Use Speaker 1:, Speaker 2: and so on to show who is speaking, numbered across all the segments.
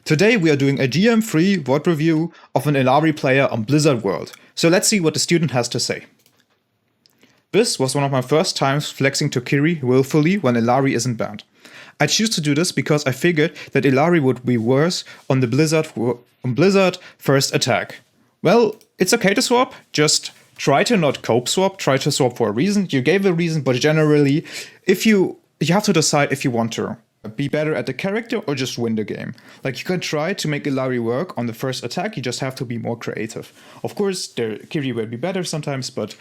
Speaker 1: Today we are doing a GM-free VOD review of an Illiari player on Blizzard World. So let's see what the student has to say. This was one of my first times flexing to Kiri willfully when Illiari isn't banned. I choose to do this because I figured that Illiari would be worse on the Blizzard first attack. Well, it's okay to swap, just try to not cope swap, try to swap for a reason. You gave a reason, but generally, if you have to decide if you want to be better at the character or just win the game. Like, you can try to make Illiari work on the first attack, you just have to be more creative. Of course, Kiri will be better sometimes, but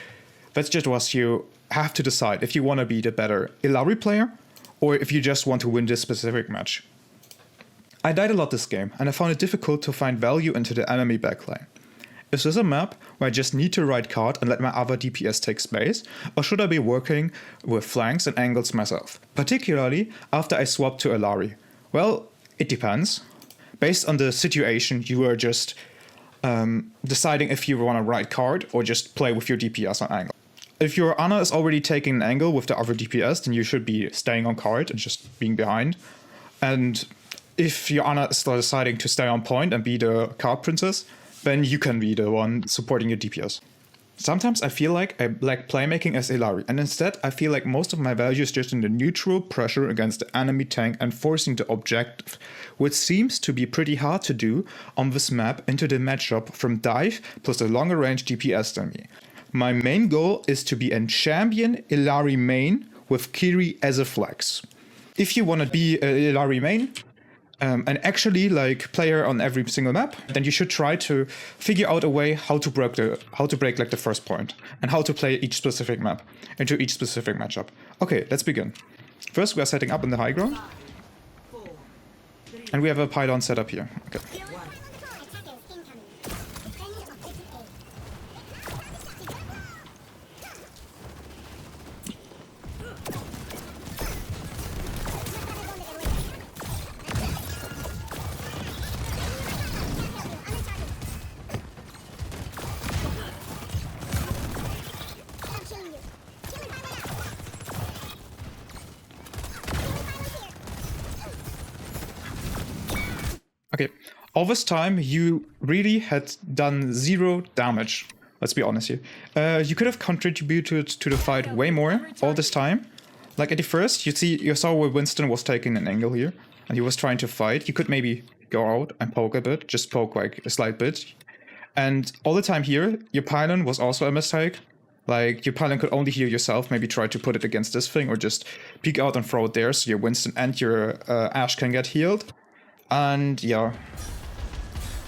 Speaker 1: that's just what you have to decide if you want to be the better Illiari player or if you just want to win this specific match. I died a lot this game, and I found it difficult to find value into the enemy backline. Is this a map where I just need to ride card and let my other DPS take space, or should I be working with flanks and angles myself, particularly after I swap to Illiari? Well, it depends. Based on the situation, you are just deciding if you want to ride card or just play with your DPS on angle. If your Ana is already taking an angle with the other DPS, then you should be staying on card and just being behind. And if your Ana is deciding to stay on point and be the card princess, then you can be the one supporting your DPS. Sometimes I feel like I lack playmaking as Illiari, and instead I feel like most of my value is just in the neutral pressure against the enemy tank and forcing the objective, which seems to be pretty hard to do on this map into the matchup from dive plus a longer range DPS than me. My main goal is to be a champion Illiari main with Kiri as a flex. If you want to be an Illiari main, and actually like player on every single map, then you should try to figure out a way how to break like the first point and how to play each specific map into each specific matchup. Okay, let's begin. First, we are setting up in the high ground, and we have a pylon set up here. Okay. Okay, all this time you really had done 0 damage. Let's be honest here. You could have contributed to the fight way more all this time. Like at the first, you saw where Winston was taking an angle here, and he was trying to fight. You could maybe go out and poke a bit, just poke like a slight bit. And all the time here, your pylon was also a mistake. Like, your pylon could only heal yourself, maybe try to put it against this thing, or just peek out and throw it there so your Winston and your Ashe can get healed. And yeah,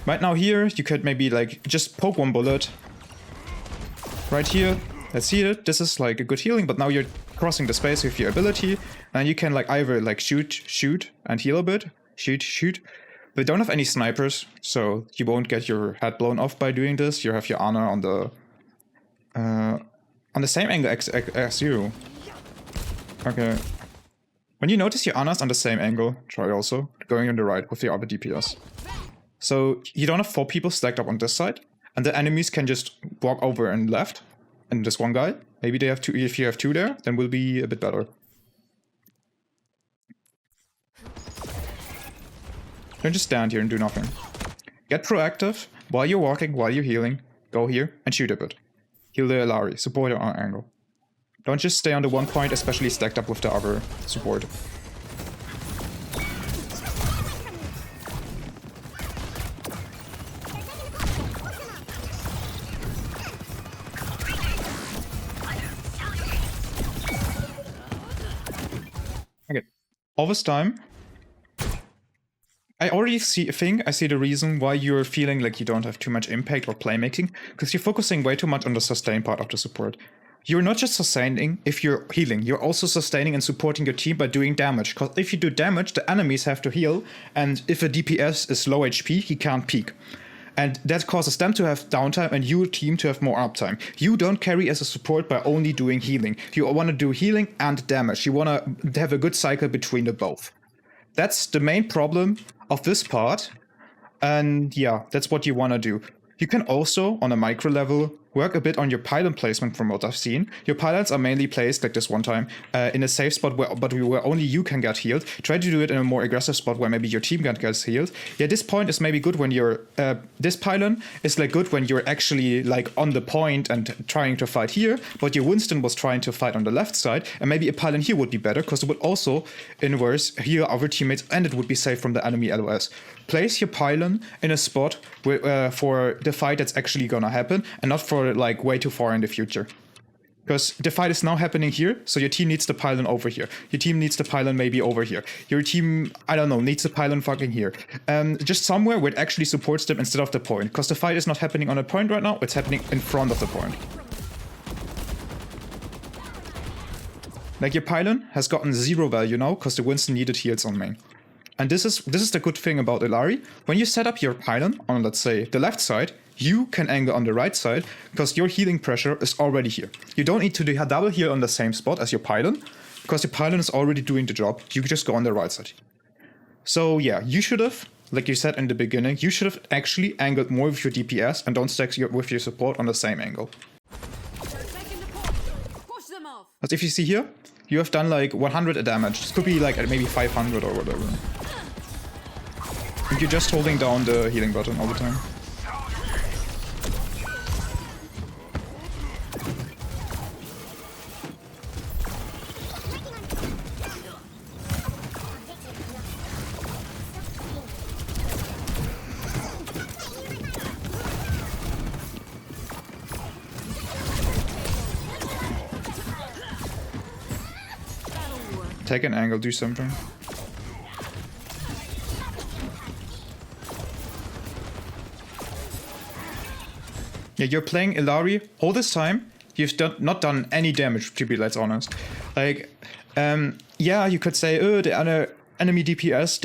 Speaker 1: right now here you could maybe like just poke one bullet right here. Let's see it. This is like a good healing, but now you're crossing the space with your ability, and you can like either like shoot and heal a bit, shoot. But you don't have any snipers, so you won't get your head blown off by doing this. You have your Ana on the same angle as you. Okay. When you notice your Ana's on the same angle, try also going on the right with the other DPS. So you don't have 4 people stacked up on this side, and the enemies can just walk over and left, and this one guy. Maybe they have 2. If you have 2 there, then we'll be a bit better. Don't just stand here and do nothing. Get proactive while you're walking, while you're healing. Go here and shoot a bit. Heal the Illiari, support it on angle. Don't just stay on the one point, especially stacked up with the other support. Okay, all this time, I already see the reason why you're feeling like you don't have too much impact or playmaking, because you're focusing way too much on the sustain part of the support. You're not just sustaining if you're healing, you're also sustaining and supporting your team by doing damage. Because if you do damage, the enemies have to heal, and if a DPS is low HP, he can't peek. And that causes them to have downtime and your team to have more uptime. You don't carry as a support by only doing healing. You want to do healing and damage. You want to have a good cycle between the both. That's the main problem of this part. And yeah, that's what you want to do. You can also, on a micro level, work a bit on your pylon placement from what I've seen. Your pylons are mainly placed, like this one time, in a safe spot where only you can get healed. Try to do it in a more aggressive spot where maybe your team gets healed. Yeah, this point is maybe good when you're... this pylon is like good when you're actually like on the point and trying to fight here, but your Winston was trying to fight on the left side, and maybe a pylon here would be better, because it would also inverse heal other teammates, and it would be safe from the enemy LOS. Place your pylon in a spot where, for the fight that's actually gonna happen, and not for like way too far in the future. Because the fight is now happening here, so your team needs the pylon over here. Your team needs the pylon maybe over here. Your team, I don't know, needs the pylon fucking here. Just somewhere where it actually supports them instead of the point. Because the fight is not happening on a point right now, it's happening in front of the point. Like your pylon has gotten 0 value now, because the Winston needed heals on main. And this is the good thing about Illiari. When you set up your pylon on, let's say, the left side, you can angle on the right side, because your healing pressure is already here. You don't need to do a double heal on the same spot as your pylon, because your pylon is already doing the job. You can just go on the right side. So yeah, you should have, like you said in the beginning, you should have actually angled more with your DPS and don't stack with your support on the same angle. But if you see here, you have done like 100 damage. This could be like maybe 500 or whatever. And you're just holding down the healing button all the time. Take an angle, do something. Yeah, you're playing Illiari all this time. You've not done any damage, to be let's honest. Like, yeah, you could say, oh, the enemy DPS,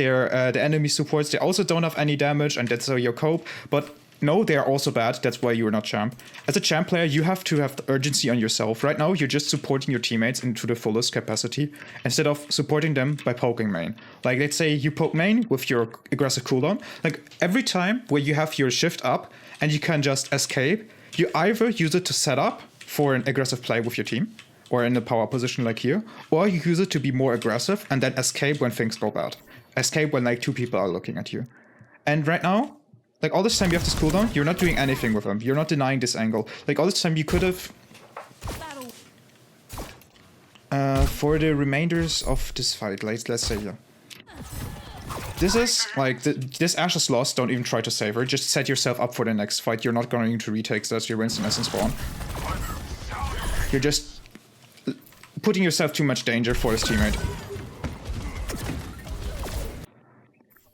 Speaker 1: the enemy supports, they also don't have any damage, and that's your cope. But no, they are also bad. That's why you're not champ. As a champ player, you have to have the urgency on yourself. Right now, you're just supporting your teammates into the fullest capacity instead of supporting them by poking main. Like, let's say you poke main with your aggressive cooldown. Like, every time where you have your shift up and you can just escape, you either use it to set up for an aggressive play with your team, or in a power position like here, or you use it to be more aggressive and then escape when things go bad. Escape when like 2 people are looking at you. And right now, like all this time you have this cooldown, you're not doing anything with them. You're not denying this angle. Like all this time you could have... for the remainders of this fight, like, let's say, yeah. This is, like, this Ashe is lost, don't even try to save her. Just set yourself up for the next fight. You're not going to retake that, your Winston essence spawn. You're just putting yourself too much danger for his teammate.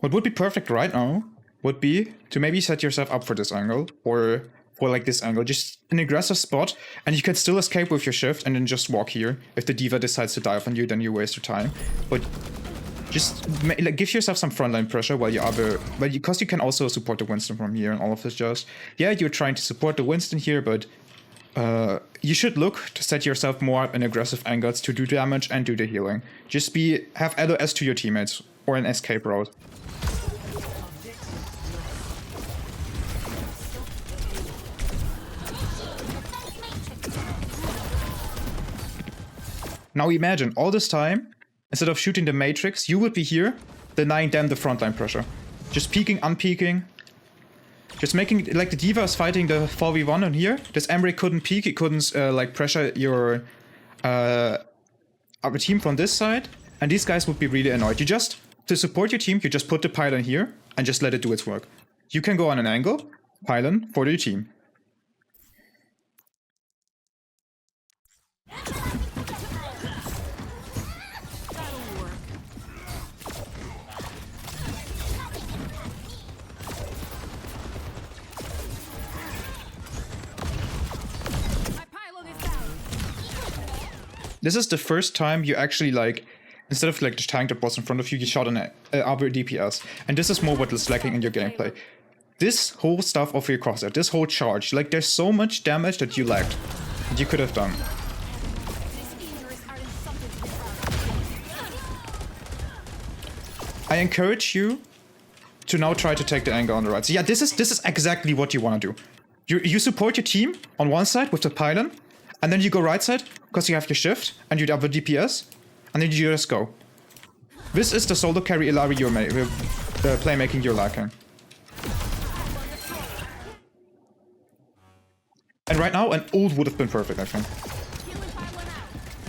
Speaker 1: What would be perfect right now would be to maybe set yourself up for this angle, or for like this angle, just an aggressive spot, and you can still escape with your shift and then just walk here. If the diva decides to dive on you, then you waste your time. But just like, give yourself some frontline pressure while you other, because you can also support the Winston from here and all of this just. Yeah, you're trying to support the Winston here, but you should look to set yourself more up in aggressive angles to do damage and do the healing. Just have LOS to your teammates, or an escape route. Now imagine, all this time, instead of shooting the Matrix, you would be here, denying them the frontline pressure. Just peeking, unpeeking. Just making, like the diva is fighting the 4v1 on here. This Emre couldn't peek, he couldn't like pressure your other team from this side. And these guys would be really annoyed. You just, to support your team, you just put the pylon here and just let it do its work. You can go on an angle, pylon, for your team. This is the first time you actually, like, instead of like just tank the boss in front of you, you shot an other DPS. And this is more what is lacking in your gameplay. This whole stuff of your crosshair, this whole charge, like there's so much damage that you lacked, that you could have done. I encourage you to now try to take the angle on the right. So yeah, this is exactly what you want to do. You support your team on one side with the Pylon, and then you go right side because you have your shift and you have a DPS, and then you just go. This is the solo carry Illiari you're playmaking you're lacking. And right now, an ult would have been perfect, I think.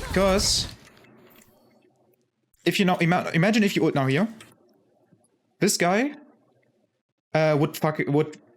Speaker 1: Because if you now imagine if you ult now here, this guy would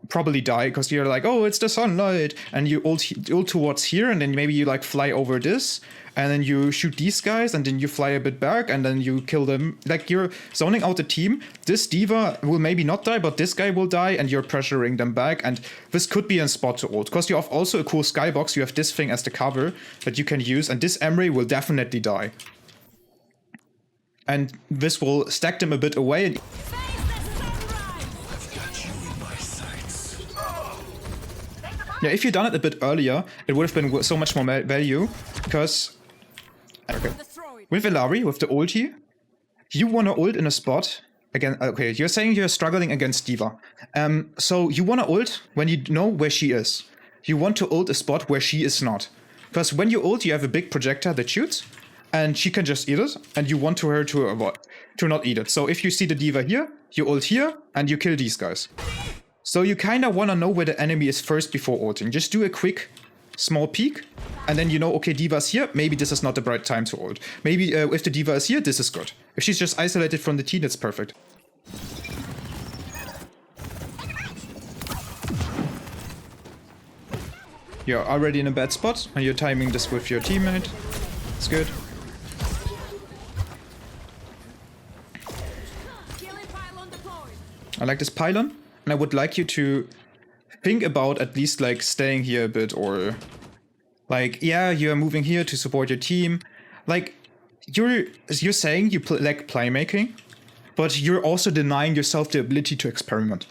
Speaker 1: probably die because you're like, oh, it's the sunlight, and you ult towards here, and then maybe you like fly over this, and then you shoot these guys, and then you fly a bit back, and then you kill them. Like, you're zoning out the team. This diva will maybe not die, but this guy will die, and you're pressuring them back, and this could be a spot to ult. Because you have also a cool skybox, you have this thing as the cover that you can use, and this Emre will definitely die. And this will stack them a bit away. And yeah, if you'd done it a bit earlier, it would have been so much more value, because with Illiari, with the ulti, you want to ult in a spot. Again, okay, you're saying you're struggling against D.Va. So you want to ult when you know where she is. You want to ult a spot where she is not. Because when you ult, you have a big projector that shoots, and she can just eat it, and you want her to not eat it. So if you see the D.Va here, you ult here, and you kill these guys. So you kind of want to know where the enemy is first before ulting. Just do a quick, small peek, and then you know, okay, D.Va's here, maybe this is not the right time to ult. Maybe if the D.Va is here, this is good. If she's just isolated from the team, that's perfect. You're already in a bad spot, and you're timing this with your teammate. It's good. I like this Pylon. And I would like you to think about at least like staying here a bit, or like, yeah, you're moving here to support your team. Like, you're saying you like playmaking, but you're also denying yourself the ability to experiment.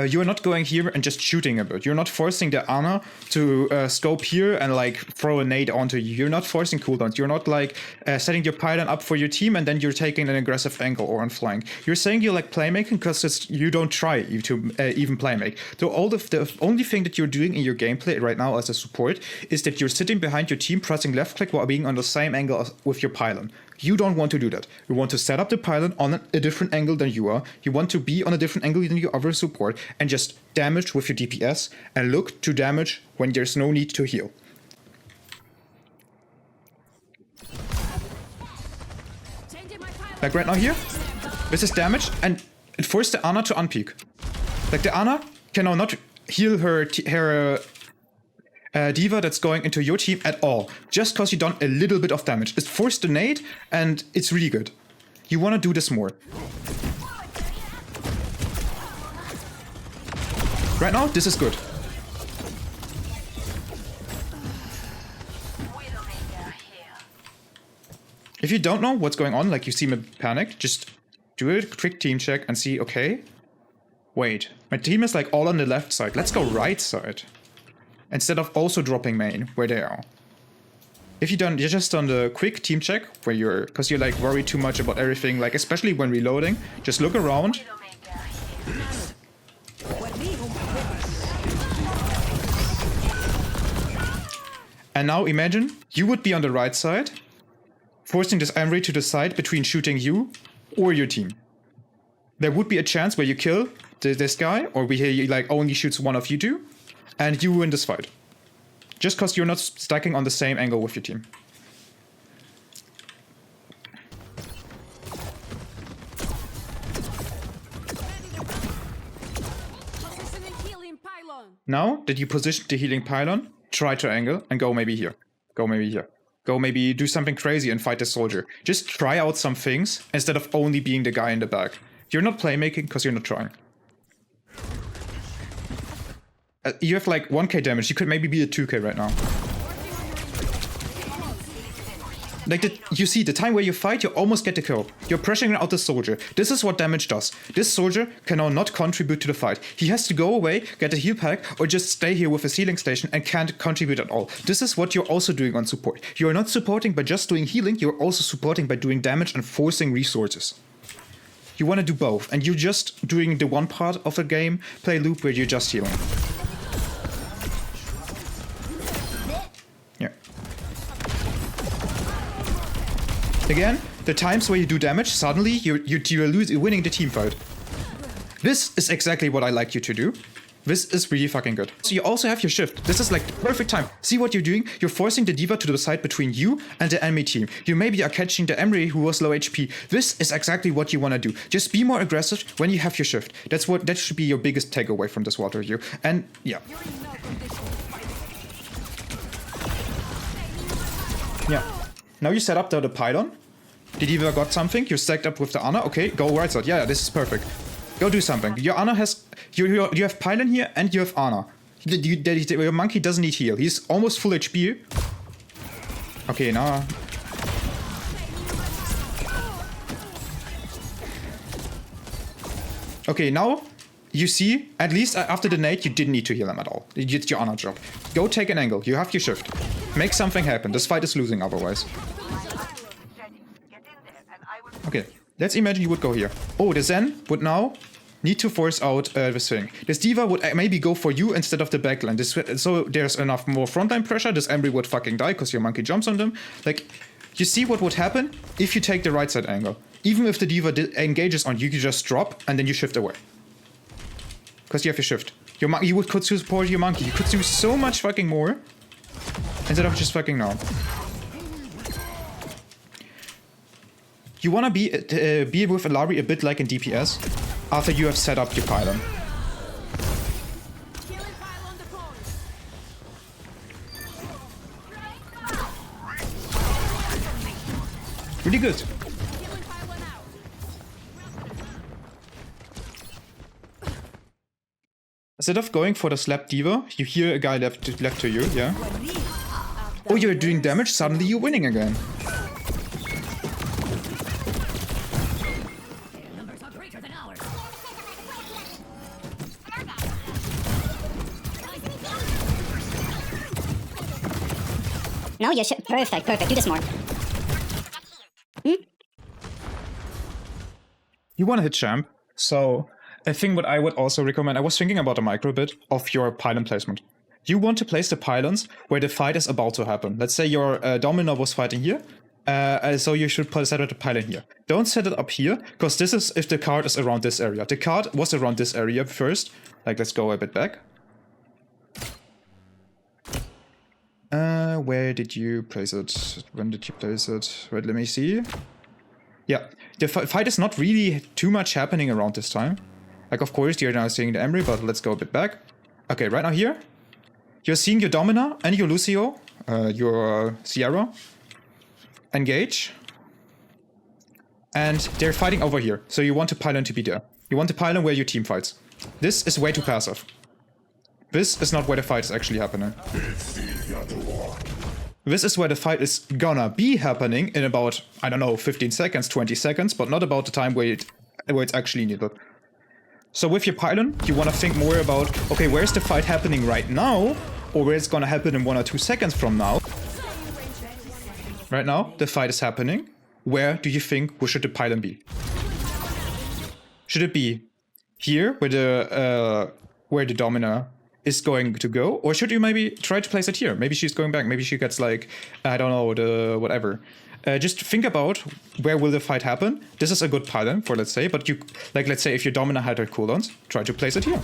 Speaker 1: You're not going here and just shooting a bit. You're not forcing the Ana to scope here and like throw a nade onto you. You're not forcing cooldowns. You're not like setting your Pylon up for your team and then you're taking an aggressive angle or on flank. You're saying you like playmaking because you don't try to even playmake. So the only thing that you're doing in your gameplay right now as a support is that you're sitting behind your team, pressing left click while being on the same angle as with your Pylon. You don't want to do that. You want to set up the Pylon on a different angle than you are. You want to be on a different angle than your other support and just damage with your DPS and look to damage when there's no need to heal. Like right now here, this is damage and it forced the Ana to unpeak. Like the Ana can now not heal her D.Va that's going into your team at all, just because you've done a little bit of damage. It's forced the nade, and it's really good. You want to do this more. Right now, this is good. If you don't know what's going on, like you seem panicked, just do a quick team check and see, okay, wait, my team is like all on the left side. Let's go right side. Instead of also dropping main where they are. If you're just on the quick team check where because you're like worried too much about everything, like especially when reloading, just look around. And now imagine you would be on the right side, forcing this Emre to decide between shooting you or your team. There would be a chance where you kill this guy, or he like only shoots one of you two. And you win this fight. Just because you're not stacking on the same angle with your team. Now that you position the healing Pylon, try to angle and go maybe here. Go maybe here. Go maybe do something crazy and fight the soldier. Just try out some things instead of only being the guy in the back. You're not playmaking because you're not trying. You have like 1k damage, you could maybe be a 2k right now. Like, you see, the time where you fight, you almost get the kill. You're pressuring out the soldier. This is what damage does. This soldier can now not contribute to the fight. He has to go away, get a heal pack, or just stay here with a healing station and can't contribute at all. This is what you're also doing on support. You're not supporting by just doing healing, you're also supporting by doing damage and forcing resources. You want to do both, and you're just doing the one part of a game play loop where you're just healing. Again, the times where you do damage, suddenly you're winning the team fight. This is exactly what I like you to do. This is really fucking good. So you also have your shift. This is like the perfect time. See what you're doing? You're forcing the D.Va to the side between you and the enemy team. You maybe are catching the Emery who was low HP. This is exactly what you want to do. Just be more aggressive when you have your shift. That should be your biggest takeaway from this water review. And yeah. Yeah. Now you set up the pylon. The D.Va got something. You're stacked up with the Ana. Okay, go right side. Yeah, this is perfect. Go do something. Your Ana has... You have Pylon here and you have Ana. Your monkey doesn't need heal. He's almost full HP. Okay, now... Okay, now you see, at least after the nade, you didn't need to heal him at all. It's your Ana job. Go take an angle. You have your shift. Make something happen. This fight is losing otherwise. Okay, let's imagine you would go here. Oh, the Zen would now need to force out this thing. This D.Va would maybe go for you instead of the backline. So there's enough more frontline pressure. This Embry would fucking die because your monkey jumps on them. Like, you see what would happen if you take the right side angle. Even if the D.Va engages on you, you just drop and then you shift away. Because you have your shift. You could support your monkey. You could do so much fucking more instead of just fucking now. You wanna be with Illiari a bit like in DPS after you have set up your pylon. Really good. Instead of going for the slap D.Va, you hear a guy left to you, yeah? Oh, you're doing damage, suddenly you're winning again.
Speaker 2: No, you should. Perfect, perfect. Do this more.
Speaker 1: You want to hit champ, so I think what I would also recommend, I was thinking about a micro bit of your pylon placement. You want to place the pylons where the fight is about to happen. Let's say your Domino was fighting here, so you should set the pylon here. Don't set it up here, because this is if the card is around this area. The card was around this area first. Like, let's go a bit back. Where did you place it? When did you place it? Wait, let me see. Yeah, the fight is not really too much happening around this time. Like, of course, you're now seeing the Emery, but let's go a bit back. Okay, right now here, you're seeing your Domina and your Lucio, your Sierra, engage. And they're fighting over here, so you want the pylon to be there. You want the pylon where your team fights. This is way too passive. This is not where the fight is actually happening. This is where the fight is gonna be happening in about, I don't know, 15 seconds, 20 seconds, but not about the time where it's actually needed. So with your pylon, you want to think more about, okay, where's the fight happening right now, or where it's gonna happen in 1 or 2 seconds from now. Right now, the fight is happening. Where do you think should the pylon be? Should it be here, where the Domina is going to go, or should you maybe try to place it here? Maybe she's going back. Maybe she gets like, I don't know, the whatever. Just think about where will the fight happen. This is a good pylon for, let's say, but you, like, let's say if your Domina had her cooldowns, try to place it here.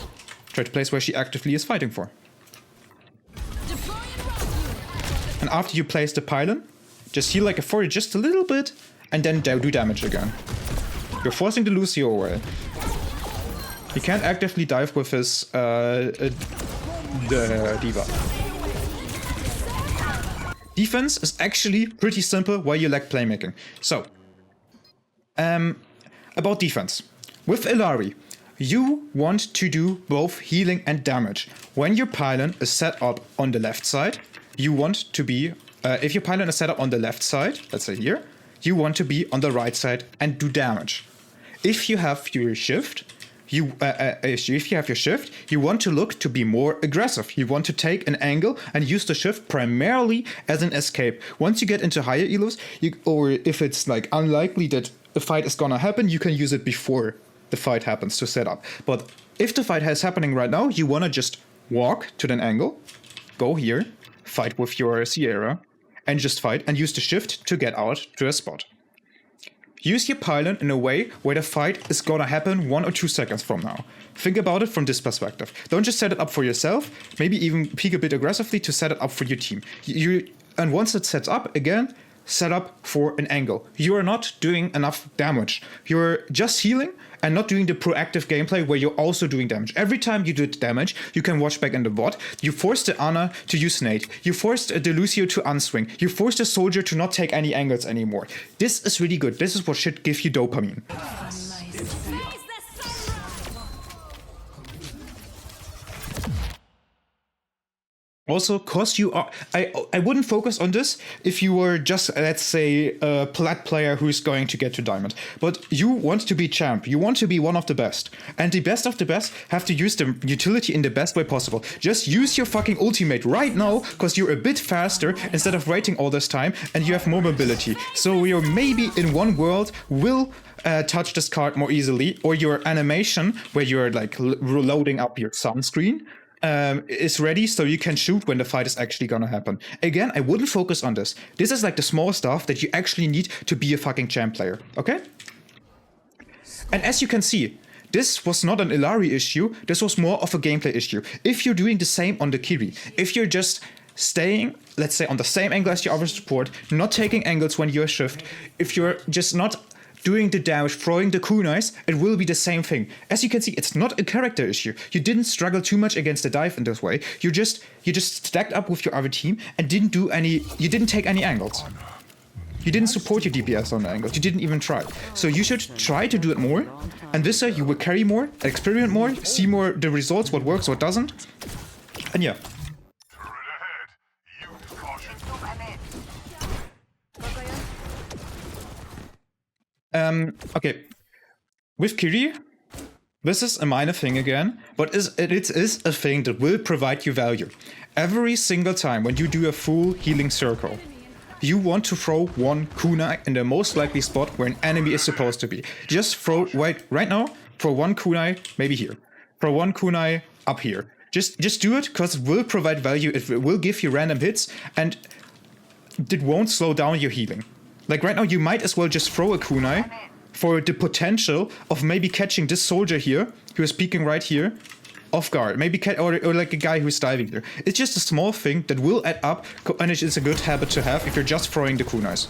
Speaker 1: Try to place where she actively is fighting for. And after you place the pylon, just heal like a for just a little bit, and then do damage again. You're forcing the Lucio away. He can't actively dive with his the D.Va. Defense is actually pretty simple while you lack playmaking. So, about defense. With Illiari, you want to do both healing and damage. When your pylon is set up on the left side, you want to be, if your pylon is set up on the left side, let's say here, you want to be on the right side and do damage. If you have your shift, you want to look to be more aggressive. You want to take an angle and use the shift primarily as an escape. Once you get into higher elos, or if it's like unlikely that a fight is gonna happen, you can use it before the fight happens to set up. But if the fight is happening right now, you wanna just walk to an angle, go here, fight with your Sierra, and just fight and use the shift to get out to a spot. use your Pylon in a way where the fight is gonna happen 1 or 2 seconds from now. Think about it from this perspective. Don't just set it up for yourself, maybe even peek a bit aggressively to set it up for your team. And once it's set up, again, set up for an angle. You are not doing enough damage. You're just healing and not doing the proactive gameplay where you're also doing damage. Every time you do damage, you can watch back in the bot. You force the Ana to use nade. You forced the Lucio to unswing. You forced the soldier to not take any angles anymore. This is really good. This is what should give you dopamine. Also, cause you are, I wouldn't focus on this if you were just, let's say, a plat player who's going to get to diamond. But you want to be champ. You want to be one of the best. And the best of the best have to use the utility in the best way possible. Just use your fucking ultimate right now, because you're a bit faster instead of waiting all this time, and you have more mobility. So you're maybe in one world will touch this card more easily, or your animation where you're like loading up your sunscreen is ready so you can shoot when the fight is actually gonna happen. Again, I wouldn't focus on this. This is like the small stuff that you actually need to be a fucking champ player, okay? And as you can see, this was not an Illiari issue, this was more of a gameplay issue. If you're doing the same on the Kiri, if you're just staying, let's say, on the same angle as your other support, not taking angles when you're shift, if you're just not doing the damage, throwing the kunais, it will be the same thing. As you can see, it's not a character issue. You didn't struggle too much against the dive in this way. You just stacked up with your other team and you didn't take any angles. You didn't support your DPS on the angles. You didn't even try. So you should try to do it more. And this way you will carry more, experiment more, see more the results, what works, what doesn't. And yeah. Okay, with Kiri, this is a minor thing again, but it is a thing that will provide you value. Every single time when you do a full healing circle, you want to throw one kunai in the most likely spot where an enemy is supposed to be. Just throw, right now, throw one kunai maybe here. Throw one kunai up here. Just do it, because it will provide value, it will give you random hits, and it won't slow down your healing. Like right now, you might as well just throw a kunai for the potential of maybe catching this soldier here, who is peeking right here, off guard. Maybe or like a guy who's diving there. It's just a small thing that will add up, and it's a good habit to have if you're just throwing the kunais.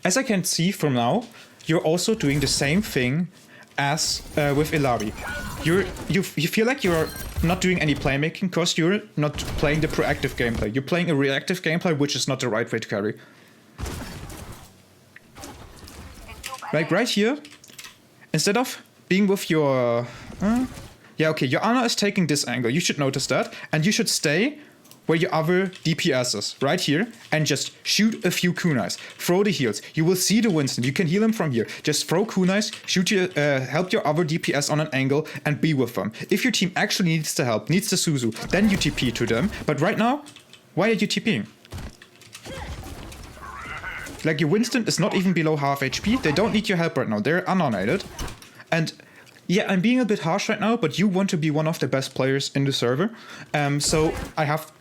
Speaker 1: As I can see from now, you're also doing the same thing as with Illiari. You feel like you're not doing any playmaking because you're not playing the proactive gameplay. You're playing a reactive gameplay, which is not the right way to carry. Like right here, instead of being with your... yeah, okay, your Ana is taking this angle. You should notice that. And you should stay where your other DPS is, right here, and just shoot a few kunais. Throw the heals. You will see the Winston. You can heal him from here. Just throw kunais, shoot your, help your other DPS on an angle, and be with them. If your team actually needs the help, needs the Suzu, then you TP to them. But right now, why are you TPing? Like, your Winston is not even below half HP. They don't need your help right now. They're unnonated. And yeah, I'm being a bit harsh right now, but you want to be one of the best players in the server. So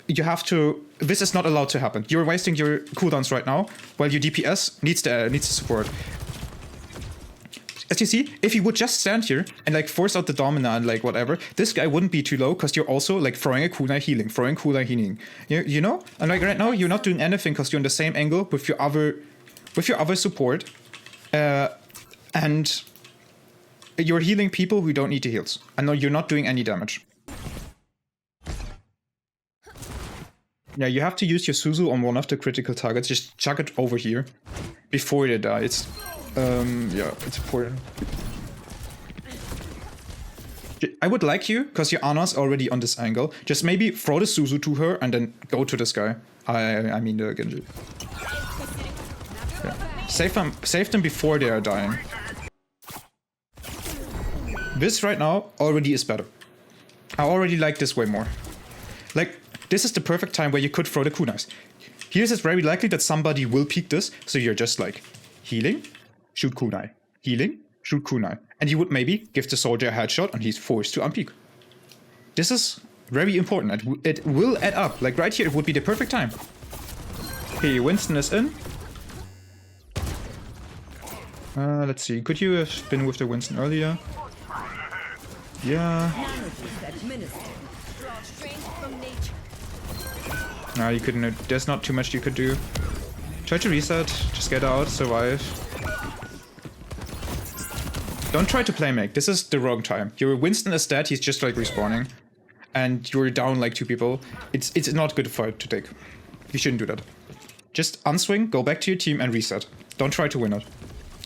Speaker 1: you have to. This is not allowed to happen. You're wasting your cooldowns right now, while your DPS needs the support. As you see, if you would just stand here and like force out the Domina and like whatever, this guy wouldn't be too low because you're also like throwing a kunai healing, throwing kunai healing. You know? And like right now, you're not doing anything because you're on the same angle with your other support, and you're healing people who don't need the heals. And no, you're not doing any damage. Yeah, you have to use your Suzu on one of the critical targets. Just chuck it over here before they die. It's yeah, it's important. I would like you, because your Ana's already on this angle, just maybe throw the Suzu to her and then go to this guy. I mean the Genji. Yeah. Save them before they are dying. This right now already is better. I already like this way more. Like, this is the perfect time where you could throw the kunais. Here's it's very likely that somebody will peek this, so you're just like, healing, shoot kunai, healing, shoot kunai. And you would maybe give the soldier a headshot and he's forced to unpeek. This is very important. It will add up. Like right here, it would be the perfect time. Okay, Winston is in. Let's see. Could you have been with the Winston earlier? Yeah. No, you couldn't. There's not too much you could do. Try to reset. Just get out. Survive. Don't try to play make. This is the wrong time. Your Winston is dead. He's just like respawning, and you're down like 2 people. It's not a good fight to take. You shouldn't do that. Just unswing, go back to your team, and reset. Don't try to win it.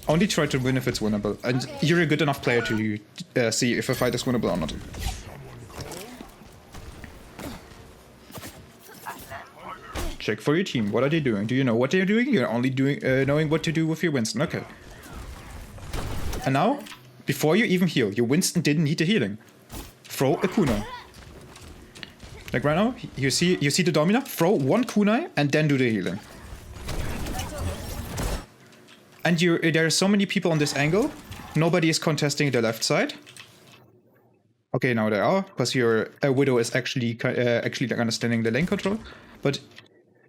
Speaker 1: Only try to win if it's winnable, and you're a good enough player to see if a fight is winnable or not. Check for your team. What are they doing? Do you know what they're doing? You're only doing knowing what to do with your Winston. Okay. And now, before you even heal, your Winston didn't need the healing. Throw a kunai. Like right now, you see the Domina. Throw 1 kunai and then do the healing. And there are so many people on this angle. Nobody is contesting the left side. Okay, now they are, because your Widow is actually understanding the lane control. But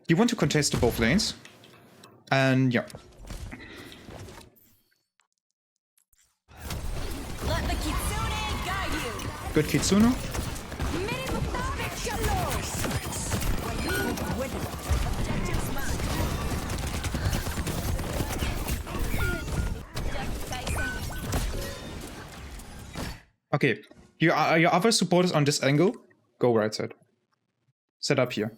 Speaker 1: you want to contest both lanes. And yeah.
Speaker 3: Let the Kitsune guide you.
Speaker 1: Good Kitsune. Okay, your other supporters on this angle, go right side. Set up here.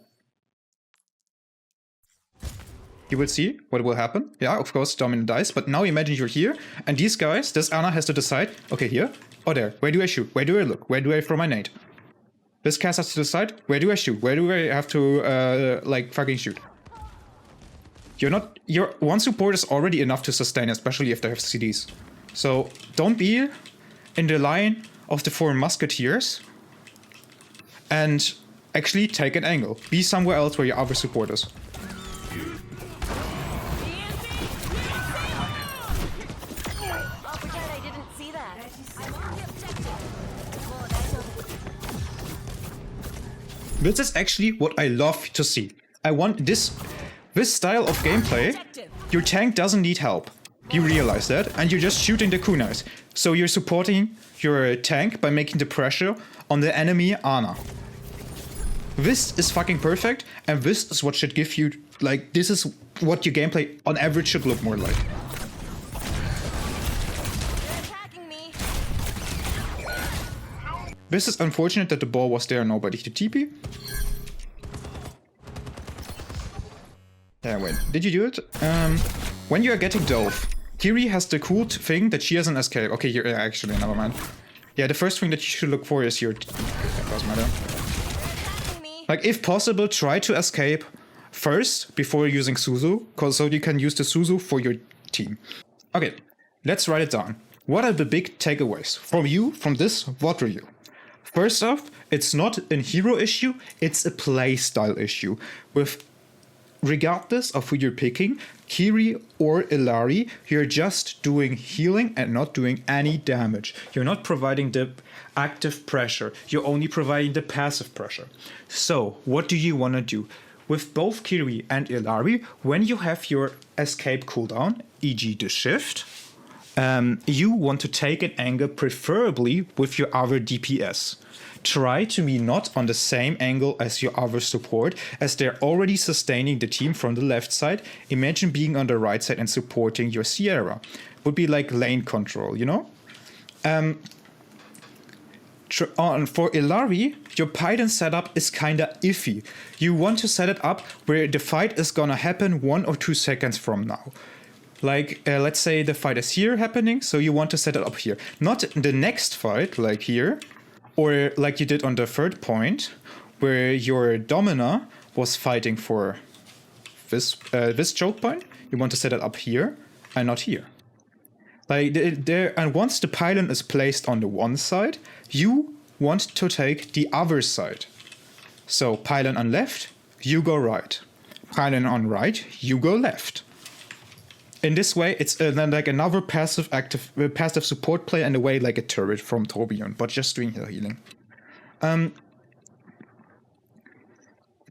Speaker 1: You will see what will happen. Yeah, of course, Dominant dies, but now imagine you're here, and these guys, this Ana has to decide, okay, here or there. Where do I shoot? Where do I look? Where do I throw my nade? This cast has to decide, where do I shoot? Where do I have to, like, fucking shoot? Your one support is already enough to sustain, especially if they have CDs. So, don't be in the line of the 4 musketeers and actually take an angle. Be somewhere else where your other support is. This is actually what I love to see. I want this style of gameplay. Your tank doesn't need help. You realize that, and you're just shooting the kunais. So you're supporting your tank by making the pressure on the enemy Ana. This is fucking perfect, and this is what should give you, like, this is what your gameplay on average should look more like. This is unfortunate that the ball was there and nobody to TP. Yeah, wait, did you do it? When you are getting dove, Kiri has the cool thing that she has an escape. Okay, you're actually, never mind. Yeah, the first thing that you should look for is your... That doesn't matter. Like, if possible, try to escape first before using Suzu, so you can use the Suzu for your team. Okay, let's write it down. What are the big takeaways from you from this VOD review? First off, it's not a hero issue, it's a playstyle issue. Regardless of who you're picking, Kiri or Illiari, you're just doing healing and not doing any damage. You're not providing the active pressure, you're only providing the passive pressure. So, what do you want to do? With both Kiri and Illiari, when you have your escape cooldown, e.g. the shift, you want to take an angle preferably with your other DPS. Try to be not on the same angle as your other support, as they're already sustaining the team from the left side. Imagine being on the right side and supporting your Sierra. Would be like lane control, you know? For Illiari, your Pylon setup is kinda iffy. You want to set it up where the fight is gonna happen 1 or 2 seconds from now. Like, let's say the fight is here happening, so you want to set it up here. Not the next fight, like here, or like you did on the third point, where your Domina was fighting for this choke point. You want to set it up here and not here. Like, and once the Pylon is placed on the one side, you want to take the other side. So Pylon on left, you go right. Pylon on right, you go left. In this way, it's then like another passive support play, and a way like a turret from Tourbillon, but just doing healing.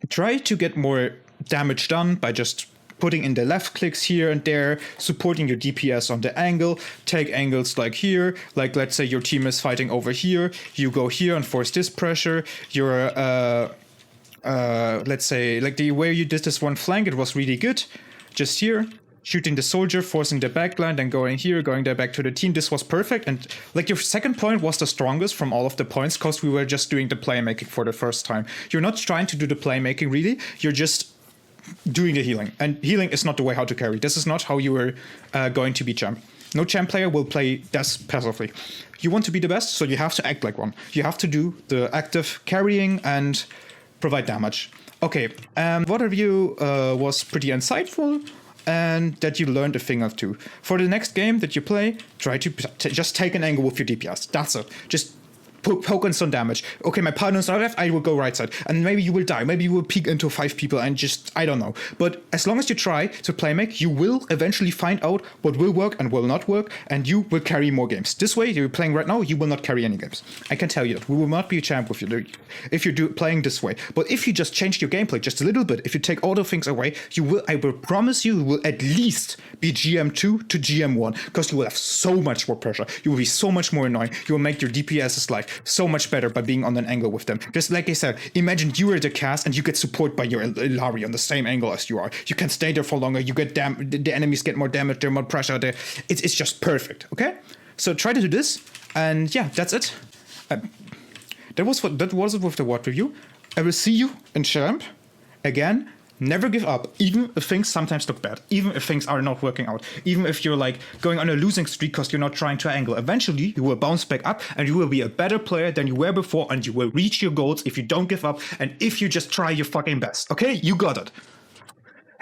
Speaker 1: Try to get more damage done by just putting in the left clicks here and there, supporting your DPS on the angle. Take angles like here, like let's say your team is fighting over here, you go here and force this pressure. Your let's say like the way you did this one flank, it was really good. Just here, shooting the soldier, forcing the backline, then going here, going there back to the team. This was perfect. And like your second point was the strongest from all of the points because we were just doing the playmaking for the first time. You're not trying to do the playmaking really. You're just doing the healing. And healing is not the way how to carry. This is not how you were going to be champ. No champ player will play this passively. You want to be the best, so you have to act like one. You have to do the active carrying and provide damage. Okay, what review was pretty insightful and that you learned a thing or two. For the next game that you play, try to just take an angle with your DPS. That's it. Just poke on some damage. Okay, my partner's on left, I will go right side. And maybe you will die. Maybe you will peek into 5 people and just, I don't know. But as long as you try to play make, you will eventually find out what will work and will not work, and you will carry more games. This way, you're playing right now, you will not carry any games. I can tell you that. We will not be a champ with you if you're playing this way. But if you just change your gameplay just a little bit, if you take all the things away, you will, I will promise you will at least be GM2 to GM1, because you will have so much more pressure. You will be so much more annoying. You will make your DPS's life so much better by being on an angle with them. Just like I said, imagine you are the cast and you get support by your Illiari on the same angle as you are. You can stay there for longer. You get the enemies get more damage. They're more pressure. It's just perfect. Okay, so try to do this, and yeah, that's it. That was it with the word review. I will see you in champ again. Never give up, even if things sometimes look bad, even if things are not working out, even if you're like going on a losing streak because you're not trying to angle. Eventually, you will bounce back up and you will be a better player than you were before, and you will reach your goals if you don't give up and if you just try your fucking best. Okay, you got it.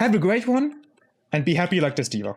Speaker 1: Have a great one and be happy like this diva.